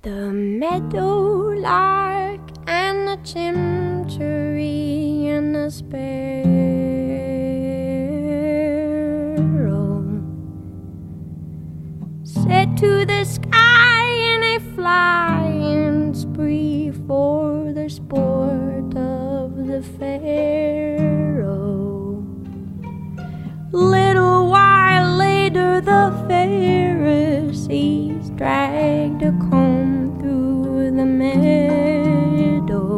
The meadowlark and the chimchuree and the sparrow set to the sky in a flying spree for the sport of the pharaoh. Little while later the Pharisees dragged a comb through the meadow.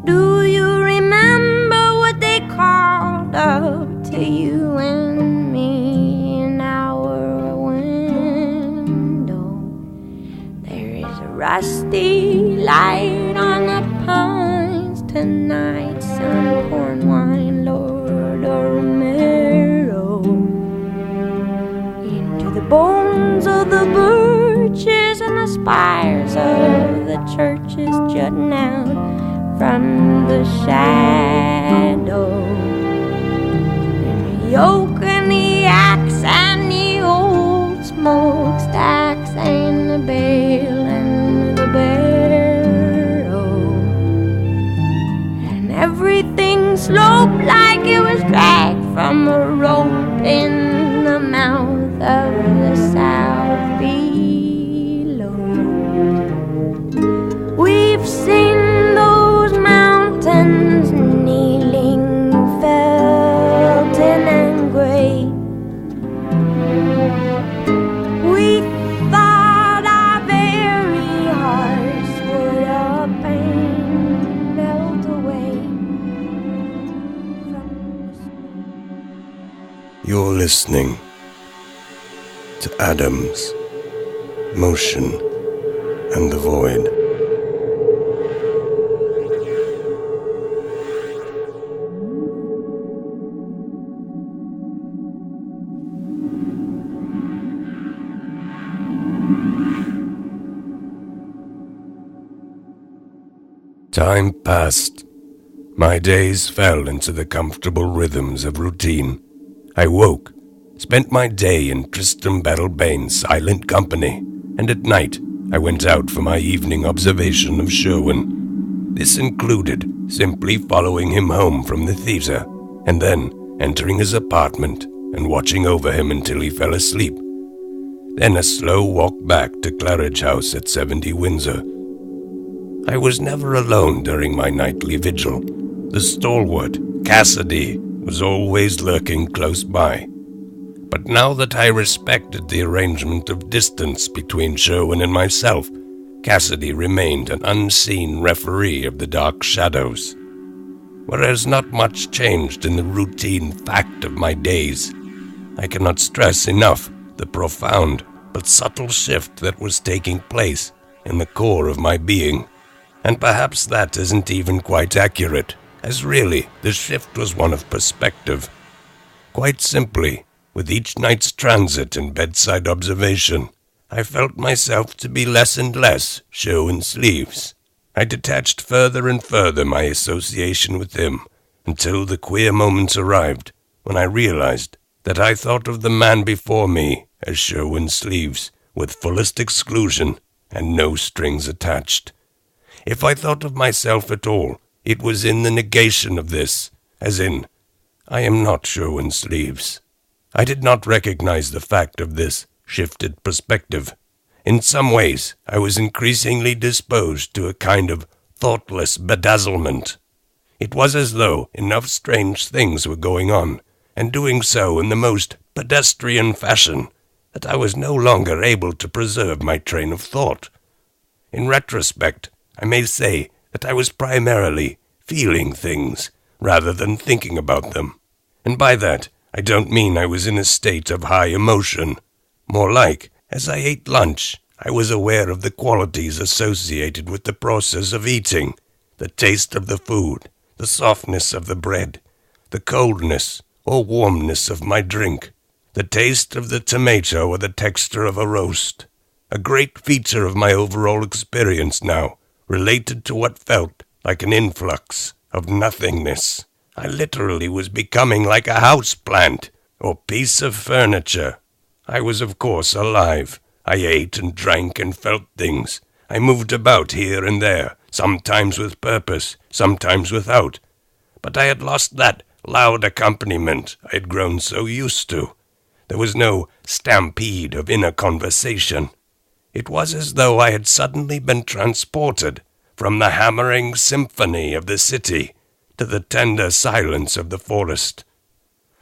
Do you remember what they called up to you and me in our window? There is a rusty light on the pines tonight, some corn wine, Lord Romero. Into the bones of the birches and the spires of the churches jutting out from the shadow. And the yoke and the axe and the old smokestacks and the bale and the barrow. And everything sloped like it was dragged from a rope in the mouth of the south below. We've seen those mountains kneeling, felting and gray. We thought our very hearts would up and melt away from the... You're listening to Adams, Motion, and the Void. Time passed. My days fell into the comfortable rhythms of routine. I woke, spent my day in Tristram Battlebane's silent company, and at night I went out for my evening observation of Sherwin. This included simply following him home from the theater, and then entering his apartment and watching over him until he fell asleep. Then a slow walk back to Claridge House at 70 Windsor. I was never alone during my nightly vigil. The stalwart, Cassidy, was always lurking close by. But now that I respected the arrangement of distance between Sherwin and myself, Cassidy remained an unseen referee of the dark shadows. Whereas not much changed in the routine fact of my days, I cannot stress enough the profound but subtle shift that was taking place in the core of my being. And perhaps that isn't even quite accurate, as really the shift was one of perspective. Quite simply, with each night's transit and bedside observation, I felt myself to be less and less Sherwin Sleeves. I detached further and further my association with him, until the queer moment arrived when I realized that I thought of the man before me as Sherwin Sleeves, with fullest exclusion and no strings attached. If I thought of myself at all, it was in the negation of this, as in, I am not Sherwin Sleeves. I did not recognize the fact of this shifted perspective. In some ways, I was increasingly disposed to a kind of thoughtless bedazzlement. It was as though enough strange things were going on, and doing so in the most pedestrian fashion, that I was no longer able to preserve my train of thought. In retrospect, I may say that I was primarily feeling things rather than thinking about them. And by that, I don't mean I was in a state of high emotion. More like, as I ate lunch, I was aware of the qualities associated with the process of eating, the taste of the food, the softness of the bread, the coldness or warmness of my drink, the taste of the tomato or the texture of a roast. A great feature of my overall experience now related to what felt like an influx of nothingness. I literally was becoming like a house plant or piece of furniture. I was, of course, alive, I ate and drank and felt things. I moved about here and there, sometimes with purpose, sometimes without. But I had lost that loud accompaniment I had grown so used to. There was no stampede of inner conversation. It was as though I had suddenly been transported from the hammering symphony of the city to the tender silence of the forest.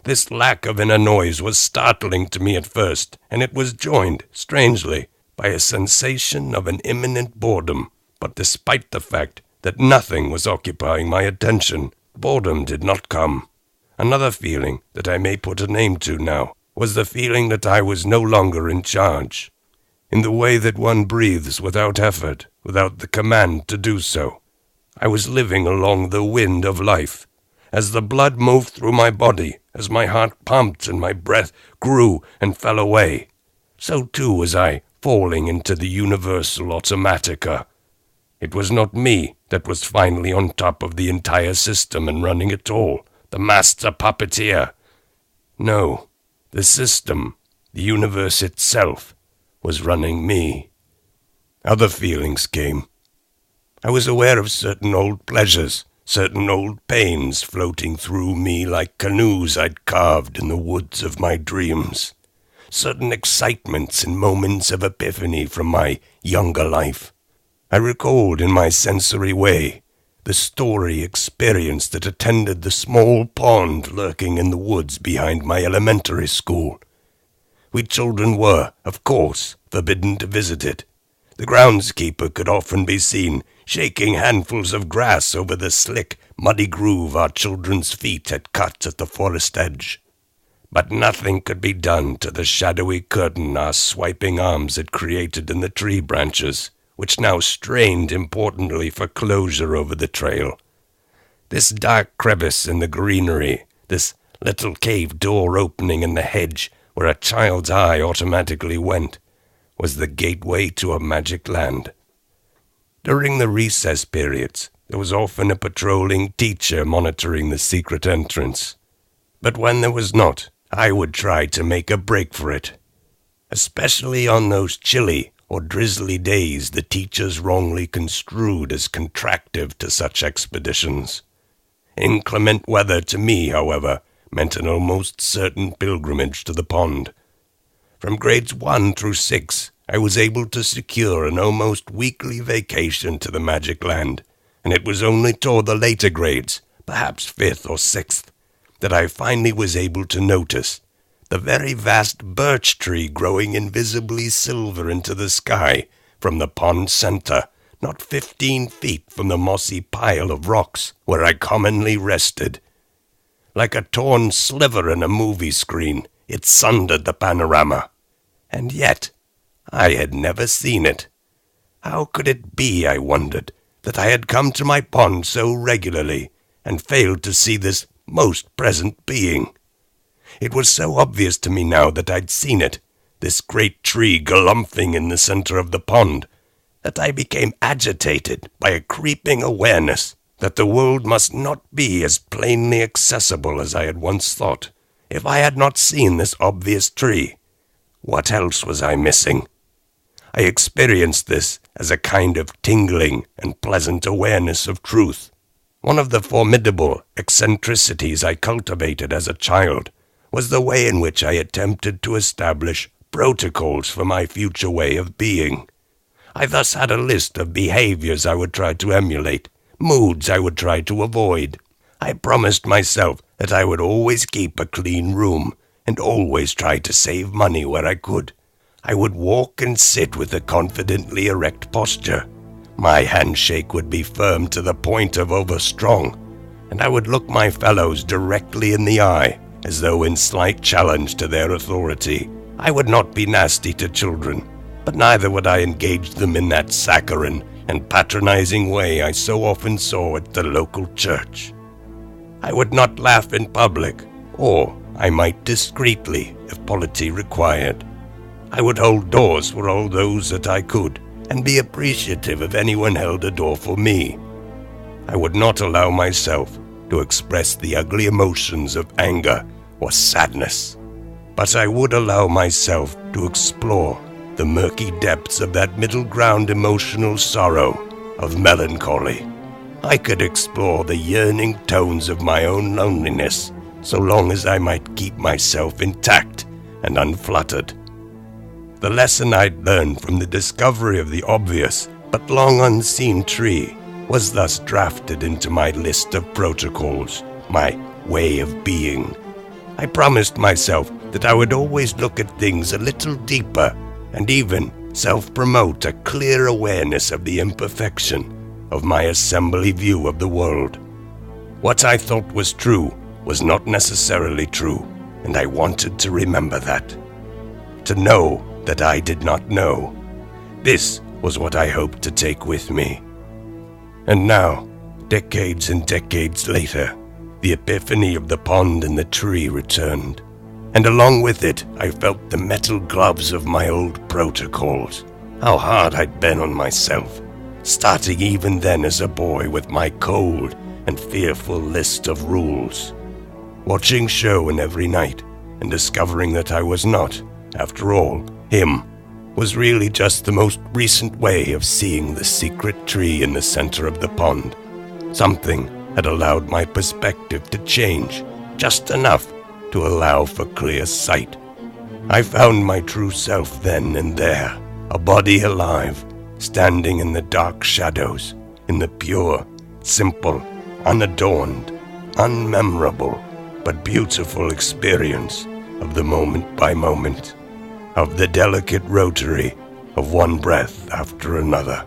This lack of inner noise was startling to me at first, and it was joined, strangely, by a sensation of an imminent boredom. But despite the fact that nothing was occupying my attention, boredom did not come. Another feeling that I may put a name to now was the feeling that I was no longer in charge. In the way that one breathes without effort, without the command to do so, I was living along the wind of life. As the blood moved through my body, as my heart pumped and my breath grew and fell away, so too was I falling into the universal automatica. It was not me that was finally on top of the entire system and running it all, the master puppeteer. No, the system, the universe itself, was running me. Other feelings came. I was aware of certain old pleasures, certain old pains floating through me like canoes I'd carved in the woods of my dreams, certain excitements and moments of epiphany from my younger life. I recalled in my sensory way the story experience that attended the small pond lurking in the woods behind my elementary school. We children were, of course, forbidden to visit it. The groundskeeper could often be seen shaking handfuls of grass over the slick, muddy groove our children's feet had cut at the forest edge. But nothing could be done to the shadowy curtain our swiping arms had created in the tree branches, which now strained importantly for closure over the trail. This dark crevice in the greenery, this little cave door opening in the hedge where a child's eye automatically went, was the gateway to a magic land. During the recess periods, there was often a patrolling teacher monitoring the secret entrance. But when there was not, I would try to make a break for it. Especially on those chilly or drizzly days the teachers wrongly construed as contractive to such expeditions. Inclement weather to me, however, meant an almost certain pilgrimage to the pond. From grades 1 through 6, I was able to secure an almost weekly vacation to the magic land, and it was only toward the later grades, perhaps 5th or 6th, that I finally was able to notice the very vast birch tree growing invisibly silver into the sky from the pond center, not 15 feet from the mossy pile of rocks where I commonly rested. Like a torn sliver in a movie screen, it sundered the panorama. And yet, I had never seen it. How could it be, I wondered, that I had come to my pond so regularly and failed to see this most present being? It was so obvious to me now that I'd seen it, this great tree galumphing in the center of the pond, that I became agitated by a creeping awareness that the world must not be as plainly accessible as I had once thought. If I had not seen this obvious tree, what else was I missing? I experienced this as a kind of tingling and pleasant awareness of truth. One of the formidable eccentricities I cultivated as a child was the way in which I attempted to establish protocols for my future way of being. I thus had a list of behaviors I would try to emulate, moods I would try to avoid. I promised myself that I would always keep a clean room and always try to save money where I could. I would walk and sit with a confidently erect posture. My handshake would be firm to the point of overstrong, and I would look my fellows directly in the eye, as though in slight challenge to their authority. I would not be nasty to children, but neither would I engage them in that saccharine and patronizing way I so often saw at the local church. I would not laugh in public, or I might discreetly, if polity required. I would hold doors for all those that I could, and be appreciative if anyone held a door for me. I would not allow myself to express the ugly emotions of anger or sadness, but I would allow myself to explore the murky depths of that middle ground emotional sorrow of melancholy. I could explore the yearning tones of my own loneliness, so long as I might keep myself intact and unfluttered. The lesson I'd learned from the discovery of the obvious but long unseen tree was thus drafted into my list of protocols, my way of being. I promised myself that I would always look at things a little deeper and even self-promote a clear awareness of the imperfection of my assembly view of the world. What I thought was true was not necessarily true, and I wanted to remember that. To know that I did not know. This was what I hoped to take with me. And now, decades and decades later, the epiphany of the pond and the tree returned, and along with it I felt the metal gloves of my old protocols. How hard I'd been on myself, starting even then as a boy with my cold and fearful list of rules. Watching Sherwin every night and discovering that I was not, after all, him, was really just the most recent way of seeing the secret tree in the center of the pond. Something had allowed my perspective to change just enough to allow for clear sight. I found my true self then and there, a body alive, standing in the dark shadows, in the pure, simple, unadorned, unmemorable, but beautiful experience of the moment by moment, of the delicate rotary of one breath after another.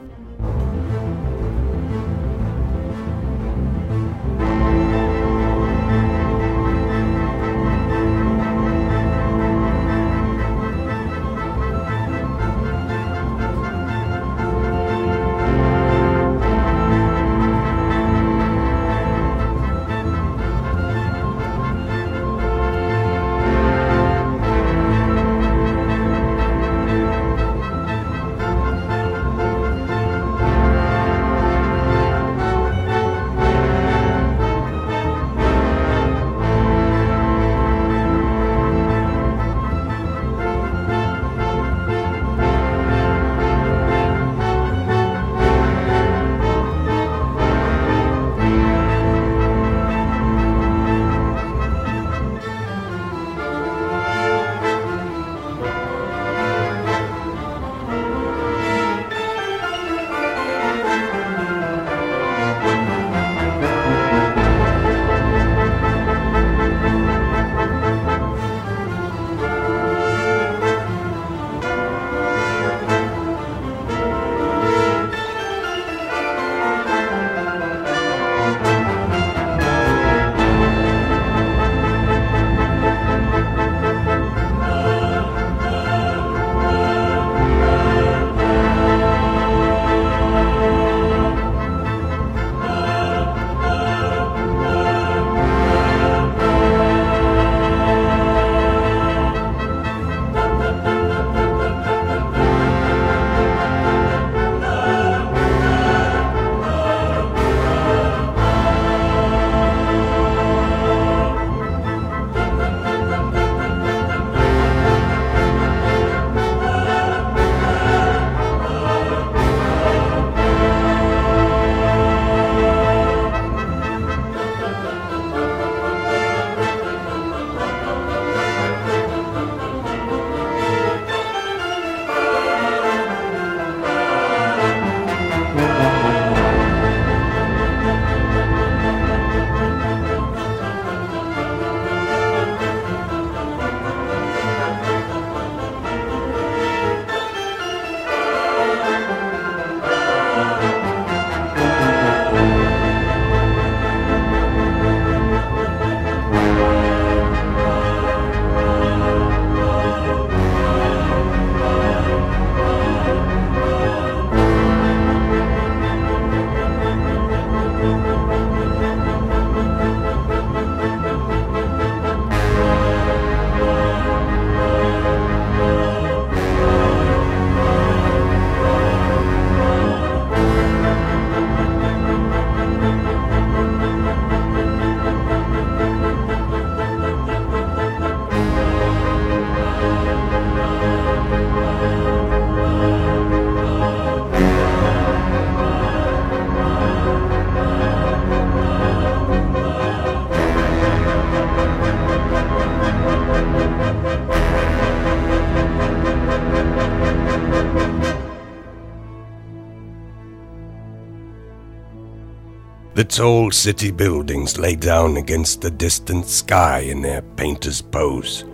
The tall city buildings lay down against the distant sky in their painter's pose.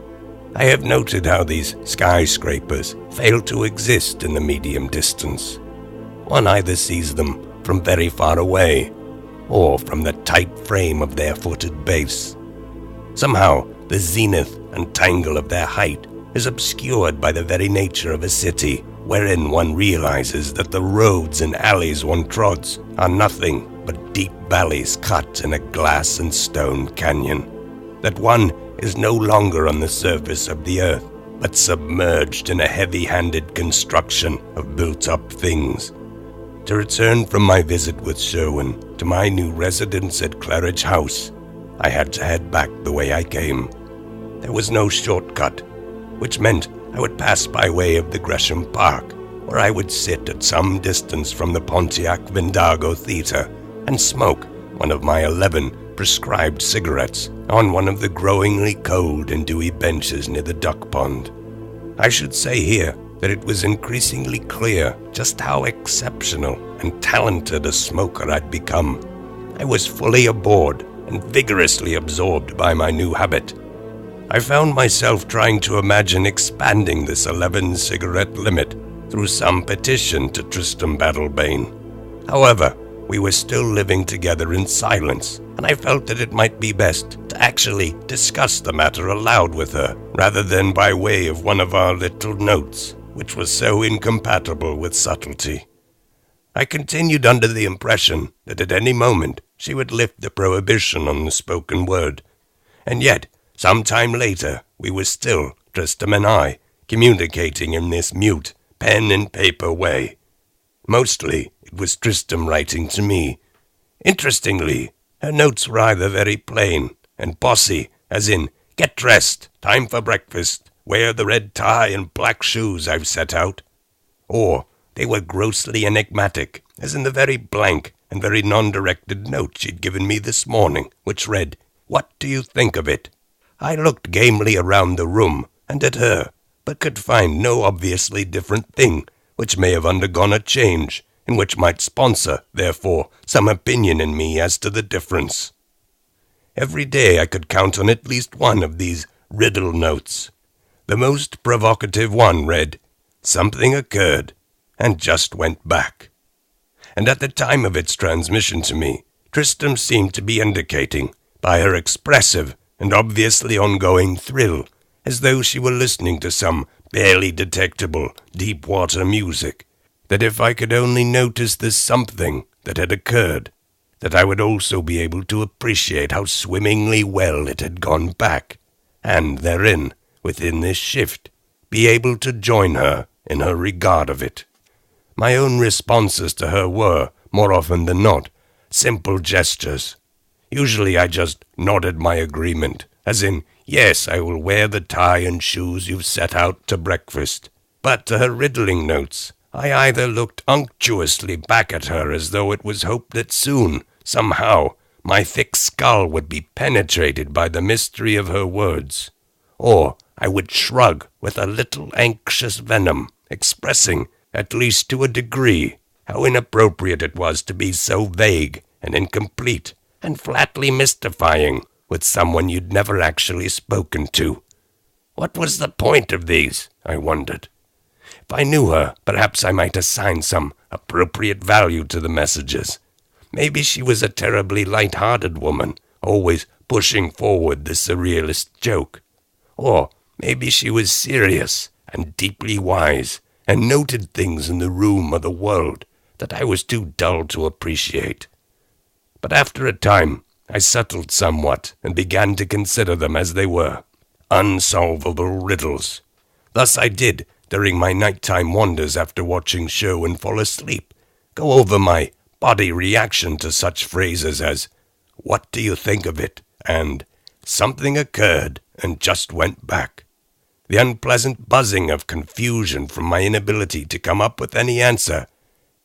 I have noted how these skyscrapers fail to exist in the medium distance. One either sees them from very far away, or from the tight frame of their footed base. Somehow, the zenith and tangle of their height is obscured by the very nature of a city, wherein one realizes that the roads and alleys one trods are nothing but deep valleys cut in a glass and stone canyon, that one is no longer on the surface of the earth, but submerged in a heavy-handed construction of built-up things. To return from my visit with Sherwin to my new residence at Claridge House, I had to head back the way I came. There was no shortcut, which meant I would pass by way of the Gresham Park, where I would sit at some distance from the Pontiac Vendago Theater and smoke one of my 11 prescribed cigarettes on one of the growingly cold and dewy benches near the duck pond. I should say here that it was increasingly clear just how exceptional and talented a smoker I'd become. I was fully aboard and vigorously absorbed by my new habit. I found myself trying to imagine expanding this 11-cigarette limit through some petition to Tristram Battlebane. However, we were still living together in silence, and I felt that it might be best to actually discuss the matter aloud with her, rather than by way of one of our little notes, which was so incompatible with subtlety. I continued under the impression that at any moment she would lift the prohibition on the spoken word, and yet, some time later, we were still, Tristram and I, communicating in this mute, pen and paper way. Mostly, it was Tristram writing to me. Interestingly, her notes were either very plain and bossy, as in, "Get dressed, time for breakfast, wear the red tie and black shoes I've set out," or they were grossly enigmatic, as in the very blank and very non-directed note she'd given me this morning, which read, "What do you think of it?" I looked gamely around the room and at her, but could find no obviously different thing which may have undergone a change, and which might sponsor, therefore, some opinion in me as to the difference. Every day I could count on at least one of these riddle notes. The most provocative one read, "Something occurred, and just went back." And at the time of its transmission to me, Tristram seemed to be indicating, by her expressive and obviously ongoing thrill, as though she were listening to some barely detectable deep-water music, that if I could only notice this something that had occurred, that I would also be able to appreciate how swimmingly well it had gone back, and therein, within this shift, be able to join her in her regard of it. My own responses to her were, more often than not, simple gestures. Usually I just nodded my agreement, as in, "Yes, I will wear the tie and shoes you've set out to breakfast." But to her riddling notes, I either looked unctuously back at her as though it was hoped that soon, somehow, my thick skull would be penetrated by the mystery of her words, or I would shrug with a little anxious venom, expressing, at least to a degree, how inappropriate it was to be so vague and incomplete and flatly mystifying with someone you'd never actually spoken to. What was the point of these, I wondered. If I knew her, perhaps I might assign some appropriate value to the messages. Maybe she was a terribly light-hearted woman, always pushing forward the surrealist joke. Or maybe she was serious and deeply wise, and noted things in the room or the world that I was too dull to appreciate. But after a time, I settled somewhat and began to consider them as they were, unsolvable riddles. Thus I did, during my nighttime wanders after watching Sherwin fall asleep, go over my body reaction to such phrases as, "What do you think of it?" and "Something occurred and just went back." The unpleasant buzzing of confusion from my inability to come up with any answer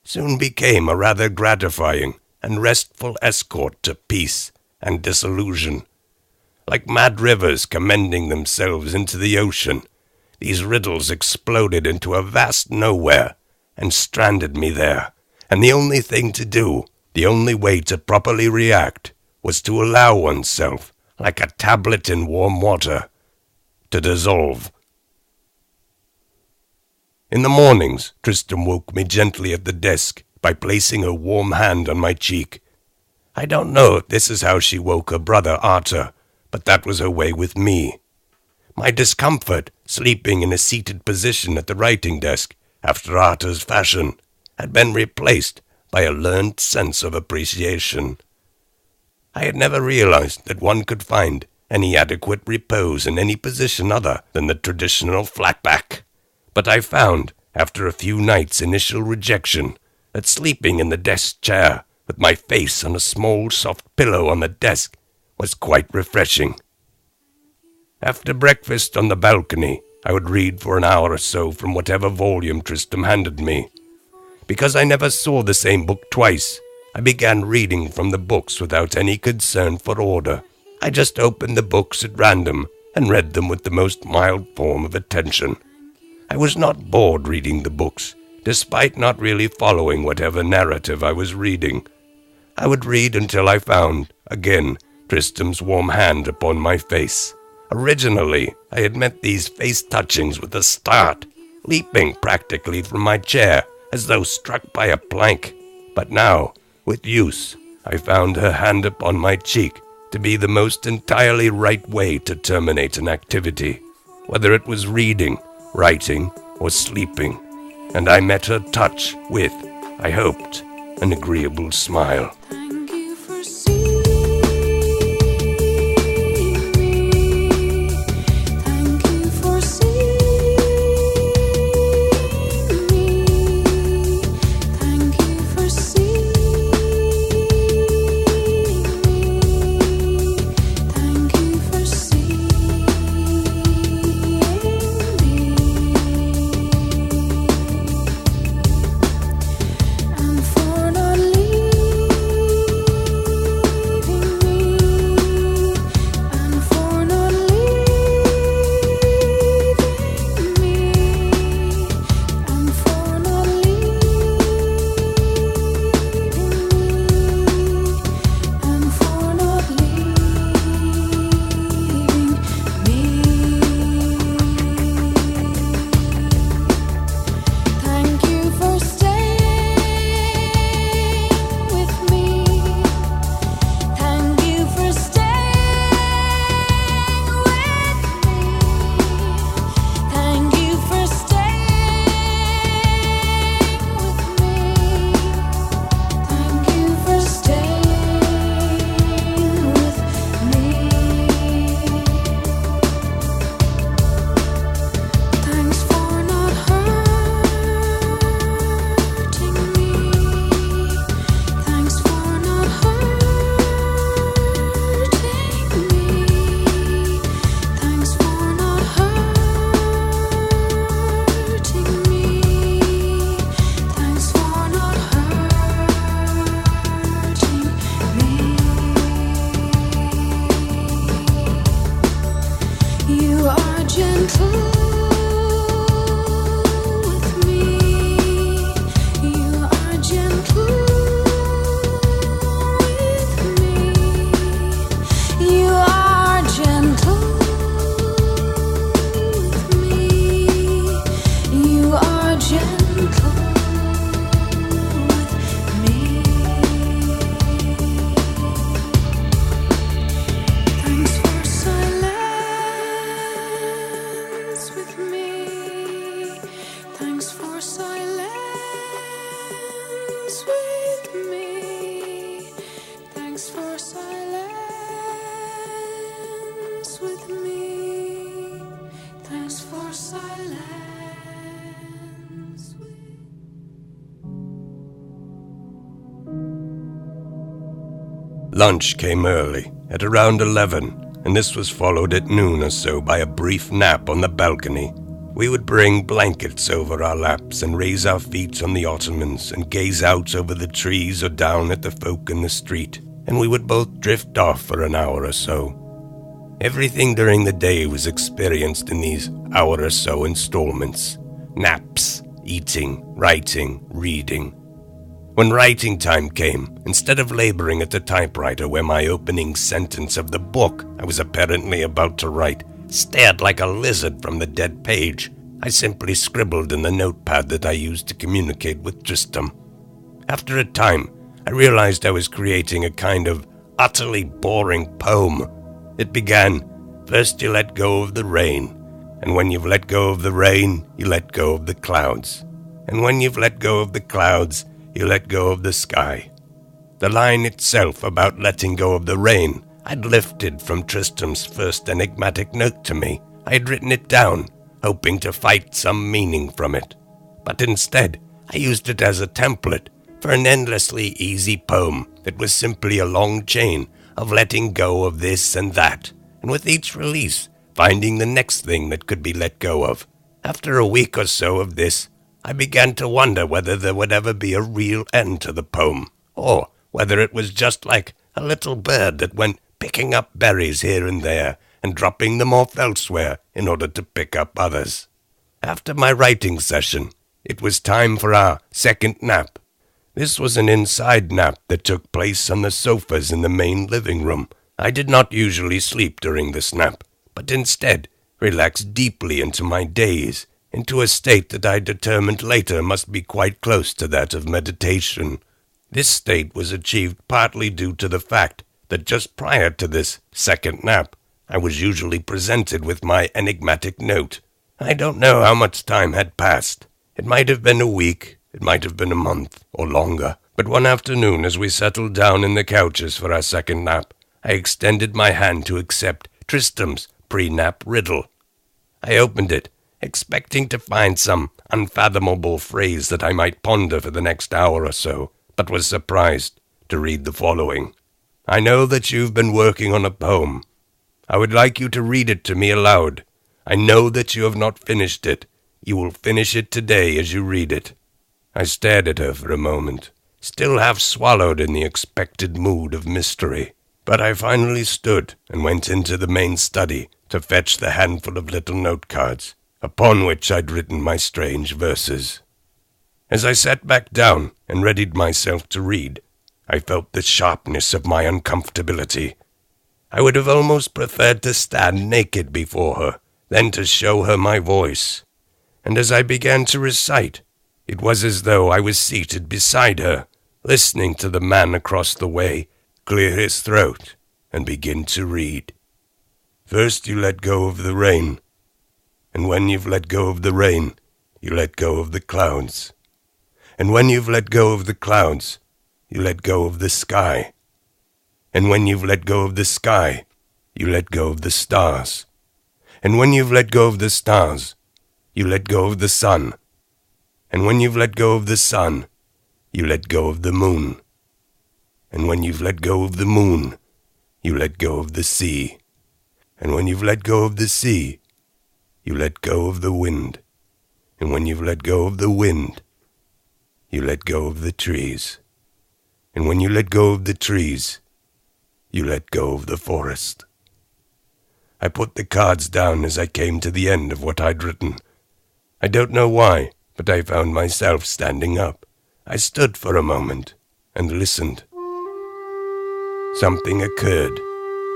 soon became a rather gratifying and restful escort to peace and disillusion. Like mad rivers commending themselves into the ocean, these riddles exploded into a vast nowhere and stranded me there, and the only thing to do The only way to properly react was to allow oneself, like a tablet in warm water, to dissolve. In the mornings, Tristram woke me gently at the desk by placing her warm hand on my cheek. I don't know if this is how she woke her brother Arthur, but that was her way with me. My discomfort, sleeping in a seated position at the writing desk, after Arthur's fashion, had been replaced by a learned sense of appreciation. I had never realized that one could find any adequate repose in any position other than the traditional flat back. But I found, after a few nights' initial rejection, that sleeping in the desk chair, with my face on a small soft pillow on the desk, was quite refreshing. After breakfast on the balcony, I would read for an hour or so from whatever volume Tristram handed me. Because I never saw the same book twice, I began reading from the books without any concern for order. I just opened the books at random and read them with the most mild form of attention. I was not bored reading the books, despite not really following whatever narrative I was reading. I would read until I found, again, Tristram's warm hand upon my face. Originally, I had met these face touchings with a start, leaping practically from my chair, as though struck by a plank. But now, with use, I found her hand upon my cheek to be the most entirely right way to terminate an activity, whether it was reading, writing, or sleeping, and I met her touch with, I hoped, an agreeable smile. Thank you for seeing me. Thank you for seeing me. Thank you for seeing me. Thank you for seeing and for not leaving me, and for not leaving me, and for not Thank you for staying with me. Thank you for staying with me. Thank you for staying with me. Thank you for staying with me. Thanks for not hurting me. Thanks for not hurting me. Thanks for not hurting me. Thanks for not hurting me. You are gentle with me. You are gentle with me. You are gentle with me. You are gentle with me. Thanks for silence with me. Thanks for silence with me. Thanks for silence with me. Thanks for silence with me. Lunch came early, at around 11, and this was followed at noon or so by a brief nap on the balcony. We would bring blankets over our laps and raise our feet on the ottomans and gaze out over the trees or down at the folk in the street, and we would both drift off for an hour or so. Everything during the day was experienced in these hour or so installments. Naps, eating, writing, reading. When writing time came, instead of laboring at the typewriter where my opening sentence of the book I was apparently about to write stared like a lizard from the dead page, I simply scribbled in the notepad that I used to communicate with Tristram. After a time, I realized I was creating a kind of utterly boring poem. It began, "First you let go of the rain, and when you've let go of the rain, you let go of the clouds. And when you've let go of the clouds, you let go of the sky." The line itself about letting go of the rain I'd lifted from Tristram's first enigmatic note to me. I had written it down, hoping to fight some meaning from it. But instead, I used it as a template for an endlessly easy poem that was simply a long chain of letting go of this and that, and with each release, finding the next thing that could be let go of. After a week or so of this, I began to wonder whether there would ever be a real end to the poem, or whether it was just like a little bird that went picking up berries here and there and dropping them off elsewhere in order to pick up others. After my writing session, it was time for our second nap. This was an inside nap that took place on the sofas in the main living room. I did not usually sleep during this nap, but instead relaxed deeply into my daze, into a state that I determined later must be quite close to that of meditation. This state was achieved partly due to the fact that just prior to this second nap, I was usually presented with my enigmatic note. I don't know how much time had passed. It might have been a week, it might have been a month, or longer. But one afternoon, as we settled down in the couches for our second nap, I extended my hand to accept Tristram's pre-nap riddle. I opened it, expecting to find some unfathomable phrase that I might ponder for the next hour or so, but was surprised to read the following. "I know that you've been working on a poem. I would like you to read it to me aloud. I know that you have not finished it. You will finish it today as you read it." I stared at her for a moment, still half swallowed in the expected mood of mystery. But I finally stood and went into the main study to fetch the handful of little note cards, upon which I'd written my strange verses. As I sat back down and readied myself to read, I felt the sharpness of my uncomfortability. I would have almost preferred to stand naked before her than to show her my voice. And as I began to recite, it was as though I was seated beside her, listening to the man across the way clear his throat and begin to read. "First you let go of the rain, and when you've let go of the rain, you let go of the clouds. And when you've let go of the clouds, you let go of the sky. And when you've let go of the sky, you let go of the stars. And when you've let go of the stars, you let go of the sun. And when you've let go of the sun, you let go of the moon. And when you've let go of the moon, you let go of the sea. And when you've let go of the sea, you let go of the wind. And when you've let go of the wind, you let go of the trees. And when you let go of the trees, you let go of the forest." I put the cards down as I came to the end of what I'd written. I don't know why, but I found myself standing up. I stood for a moment and listened. Something occurred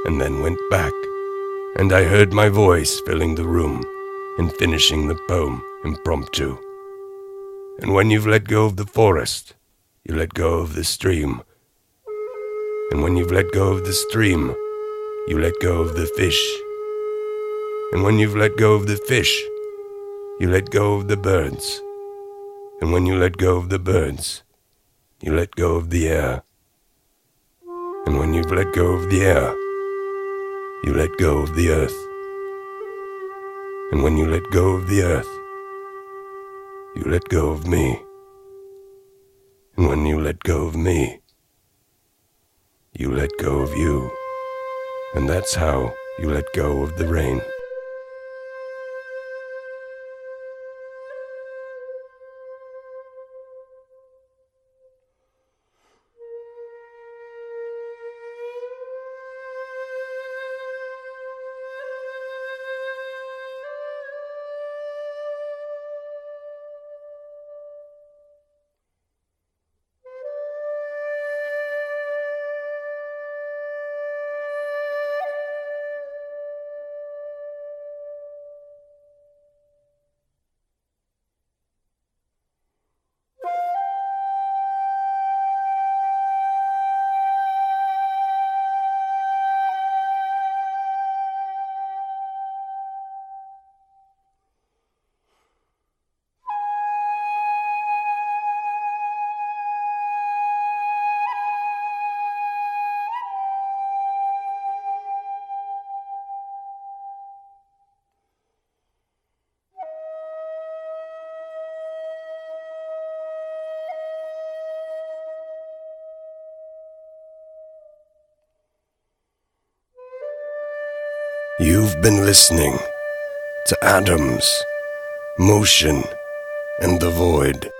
and then went back, and I heard my voice filling the room and finishing the poem impromptu. "And when you've let go of the forest, you let go of the stream. And when you've let go of the stream, you let go of the fish. And when you've let go of the fish, you let go of the birds. And when you let go of the birds, you let go of the air. And when you've let go of the air, you let go of the earth. And when you let go of the earth, you let go of me. And when you let go of me, you let go of you. And that's how you let go of the rain." You've been listening to Atoms, Motion, and the Void.